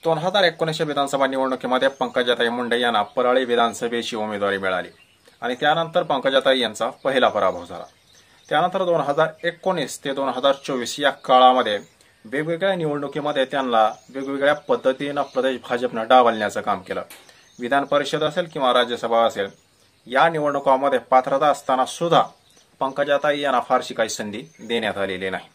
2019 विधानसभा निवडणुकीमध्ये पंकजाताई मुंडे यांना परळी विधानसभेची उमेदवारी मिळाली आणि त्यानंतर पंकजाताई यांचा पहिला पराभव झाला। त्यानंतर 2019 ते 2024 या काळामध्ये वेगवेगळ्या निवडणुकीमध्ये त्यांना वेगवेगळ्या पद्धतीने प्रदेश भाजपने डावलण्याचं काम केलं। विधान परिषद असेल किंवा राज्यसभा असेल, या निवडणुकांमध्ये पात्रता असताना सुद्धा पंकजाताई यांना फारशी काही संधी देण्यात आलेली नाही।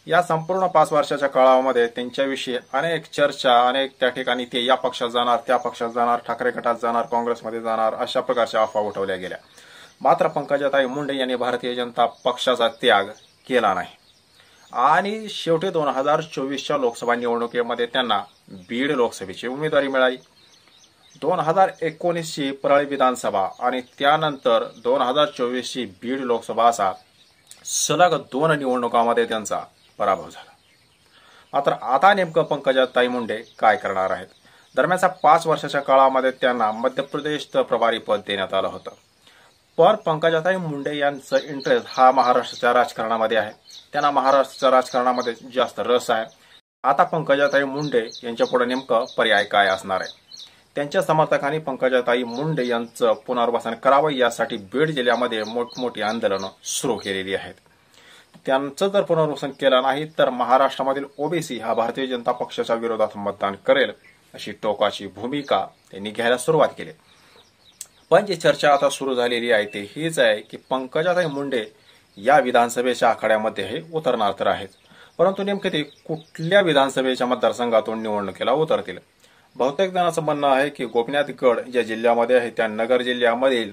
या संपूर्ण 5 वर्षाच्या काळामध्ये त्यांच्याविषयी अनेक चर्चा, अनेक त्या ठिकाणी ते या पक्षात जाणार, त्या पक्षात जाणार, ठाकरे गटात जाणार, काँग्रेसमध्ये जाणार, अशा प्रकारच्या अफवा उठवल्या गेल्या। मात्र पंकजाताई मुंडे यांनी भारतीय जनता पक्षाचा त्याग केला नाही आणि शेवटी 2024च्या लोकसभा निवडणुकीमध्ये त्यांना बीड लोकसभेची उमेदवारी मिळाली। 2019 ची परळी विधानसभा आणि त्यानंतर 2024 ची बीड लोकसभा असा सलग 2 निवडणुकांमध्ये त्यांचा पराभव झाला। मात्र आता नेमकं पंकजाताई मुंडे काय करणार आहेत? दरम्यानच्या 5 वर्षाच्या काळामध्ये त्यांना मध्य प्रदेश प्रभारी पद देण्यात आलं होतं, पण पंकजाताई मुंडे यांचं इंटरेस्ट हा महाराष्ट्राच्या राजकारणामध्ये आहे। त्यांना महाराष्ट्राच्या राजकारणामध्ये जास्त रस आहे। आता पंकजाताई मुंडे यांच्या पुढे नेमकं पर्याय काय असणार आहे? त्यांच्या समर्थकांनी पंकजाताई मुंडे यांचं पुनर्वसन करावं यासाठी बीड जिल्ह्यामध्ये मोठमोठी आंदोलनं सुरू केलेली आहेत। त्यांचं जर पुनर्वसन केलं नाही तर महाराष्ट्रामधील ओबीसी हा भारतीय जनता पक्षाच्या विरोधात मतदान करेल अशी टोकाची भूमिका त्यांनी घ्यायला सुरुवात केली। पण जी चर्चा आता सुरू झालेली आहे ते हीच आहे की पंकजाताई मुंडे या विधानसभेच्या आखाड्यामध्ये हे उतरणार तर आहेत, परंतु नेमके ते कुठल्या विधानसभेच्या मतदारसंघातून निवडणुकीला उतरतील? बहुतेक जणांचं म्हणणं आहे की गोपीनाथगड ज्या जिल्ह्यामध्ये आहे त्या नगर जिल्ह्यामधील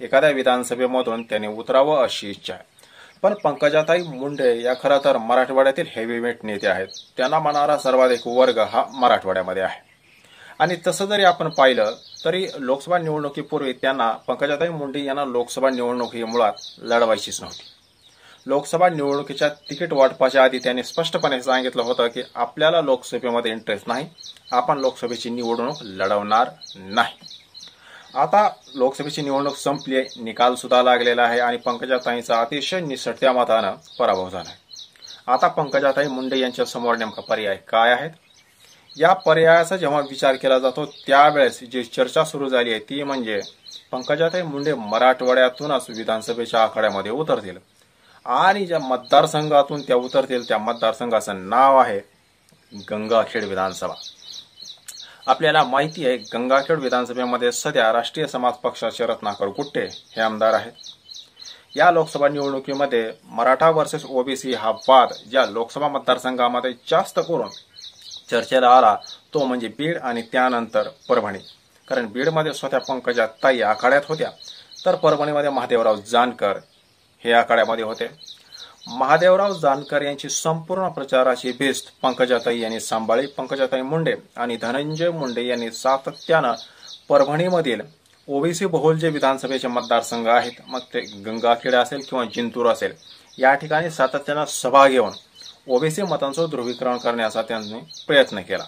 एखाद्या विधानसभेमधून त्यांनी उतरावं अशी इच्छा आहे। पण पंकजाताई मुंडे या खरं तर मराठवाड्यातील हेवीवेट नेते आहेत। त्यांना मानणारा सर्वाधिक वर्ग हा मराठवाड्यामध्ये आहे आणि तसं जरी आपण पाहिलं तरी लोकसभा निवडणुकीपूर्वी त्यांना पंकजाताई मुंडे यांना लोकसभा निवडणुकी मुळात लढवायचीच नव्हती। लोकसभा निवडणुकीच्या तिकीट वाटपाच्या आधी त्यांनी स्पष्टपणे सांगितलं होतं की आपल्याला लोकसभेमध्ये इंटरेस्ट नाही, आपण लोकसभेची निवडणूक लढवणार नाही। आता लोकसभेची निवडणूक संपली, निकाल सुद्धा लागलेला आहे आणि पंकजाताईंचा अतिशय निसटत्या मतानं पराभव झाला आहे। आता पंकजाताई मुंडे यांच्या समोर नेमका पर्याय काय आहेत? या पर्यायाचा जेव्हा विचार केला जातो त्यावेळेस जी चर्चा सुरू झाली आहे ती म्हणजे पंकजाताई मुंडे मराठवाड्यातूनच विधानसभेच्या आखाड्यामध्ये उतरतील आणि ज्या मतदारसंघातून त्या उतरतील त्या मतदारसंघाचं नाव आहे गंगाखेड विधानसभा। आपल्याला माहिती आहे गंगाखेड विधानसभेमध्ये सध्या राष्ट्रीय समाज पक्षाचे रत्नाकर गुट्टे हे आमदार आहेत। या लोकसभा निवडणुकीमध्ये मराठा वर्सेस ओबीसी हा वाद ज्या लोकसभा मतदारसंघामध्ये जास्त करून चर्चेला आला तो म्हणजे बीड आणि त्यानंतर परभणी। कारण बीडमध्ये स्वतः पंकजाताई आखाड्यात होत्या तर परभणीमध्ये महादेवराव जानकर हे आखाड्यामध्ये होते। महादेवराव जानकर यांची संपूर्ण प्रचाराची भिस्त पंकजाताई यांनी सांभाळली। पंकजाताई मुंडे आणि धनंजय मुंडे यांनी सातत्यानं परभणीमधील ओबीसी बहुल जे विधानसभेचे मतदारसंघ आहेत, मग ते गंगाखेड असेल किंवा जिंतूर असेल, या ठिकाणी सातत्यानं सभा घेऊन ओबीसी मतांचं ध्रुवीकरण करण्याचा त्यांनी प्रयत्न केला।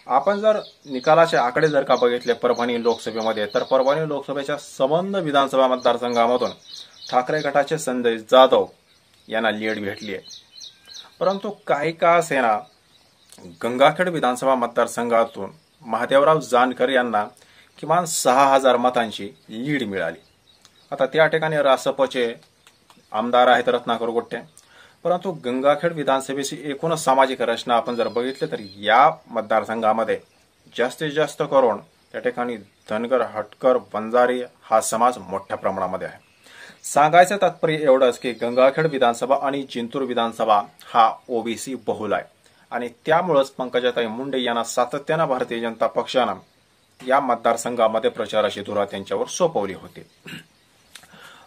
आपण जर निकालाचे आकडे जर का बघितले परभणी लोकसभेमध्ये तर परभणी लोकसभेच्या संबंध विधानसभा मतदारसंघामधून ठाकरे गटाचे संजय जाधव यांना लीड भेटली आहे, परंतु काही का असेना गंगाखेड विधानसभा मतदारसंघातून महादेवराव जानकर यांना किमान 6000 मतांची लीड मिळाली। आता त्या ठिकाणी रासपचे आमदार आहेत रत्नाकर गुट्टे, परंतु गंगाखेड विधानसभेची एकूणच सामाजिक रचना आपण जर बघितली तर या मतदारसंघामध्ये जास्तीत जास्त करून त्या ठिकाणी धनगर, हटकर, बंजारी हा समाज मोठ्या प्रमाणामध्ये आहे। सांगायचं तात्पर्य एवढंच की गंगाखेड विधानसभा आणि जिंतूर विधानसभा हा ओबीसी बहुल आहे आणि त्यामुळेच पंकजाताई मुंडे यांना सातत्यानं भारतीय जनता पक्षानं या मतदारसंघामध्ये प्रचाराची धुरा त्यांच्यावर सोपवली होती।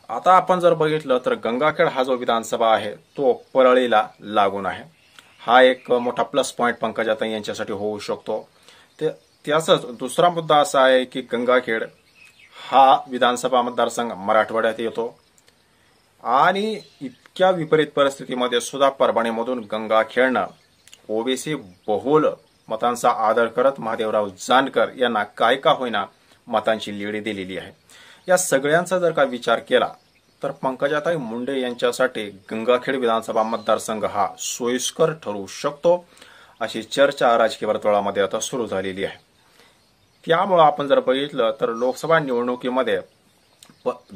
आता आपण जर बघितलं तर गंगाखेड हा जो विधानसभा आहे तो परळीला लागून आहे। हा एक मोठा प्लस पॉइंट पंकजाताई यांच्यासाठी होऊ शकतो। त्याचाच दुसरा मुद्दा असा आहे की गंगाखेड हा विधानसभा मतदारसंघ मराठवाड्यात येतो आणि इतक्या विपरीत परिस्थितीमध्ये सुद्धा परभणीमधून गंगाखेडनं ओबीसी बहुल मतांचा आदर करत महादेवराव जानकर यांना काय का होईना मतांची लीड दिलेली आहे। या सगळ्यांचा जर का विचार केला तर पंकजाताई मुंडे यांच्यासाठी गंगाखेड विधानसभा मतदारसंघ हा सोयीस्कर ठरू शकतो अशी चर्चा राजकीय वर्तुळामध्ये आता सुरू झालेली आहे. त्यामुळे आपण जर बघितलं तर लोकसभा निवडणुकीमध्ये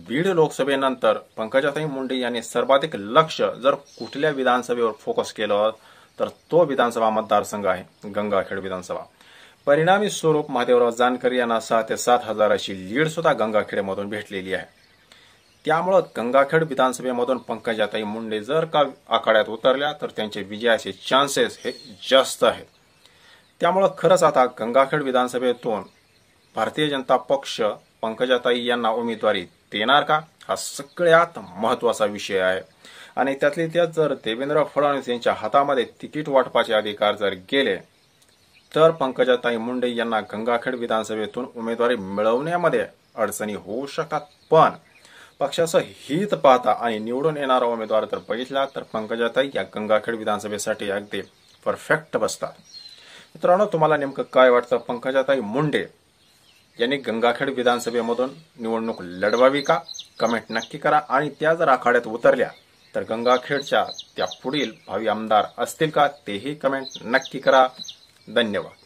बीड लोकसभेनंतर पंकजाताई मुंडे यांनी सर्वाधिक लक्ष जर कुठल्या विधानसभेवर फोकस केलं तर तो विधानसभा मतदारसंघ आहे गंगाखेड विधानसभा. परिणामी स्वरूप महादेवराव जानकर यांना 6 ते 7 हजाराची लीड सुद्धा गंगाखेडमधून भेटलेली आहे. त्यामुळे गंगाखेड विधानसभेमधून पंकजाताई मुंडे जर का आखाड्यात उतरल्या तर त्यांचे विजयाचे चान्सेस हे जास्त आहेत. त्यामुळे खरंच आता गंगाखेड विधानसभेतून भारतीय जनता पक्ष पंकजाताई यांना उमेदवारी देणार का, हा सगळ्यात महत्वाचा विषय आहे. आणि त्यातली त्यात जर देवेंद्र फडणवीस यांच्या हातामध्ये तिकीट वाटपाचे अधिकार जर गेले तर पंकजाताई मुंडे यांना गंगाखेड विधानसभेतून उमेदवारी मिळवण्यामध्ये अडचणी होऊ शकतात. पण पक्षाचं हित पाहता आणि निवडून येणारा उमेदवार जर बघितला तर पंकजाताई या गंगाखेड विधानसभेसाठी अगदी परफेक्ट बसतात. मित्रांनो, तुम्हाला नेमकं काय वाटतं? पंकजाताई मुंडे यांनी गंगाखेड विधानसभेमधून निवडणूक लढवावी का? कमेंट नक्की करा. आणि त्या जर आखाड्यात उतरल्या तर गंगाखेडच्या त्या पुढील भावी आमदार असतील का, तेही कमेंट नक्की करा. धन्यवाद.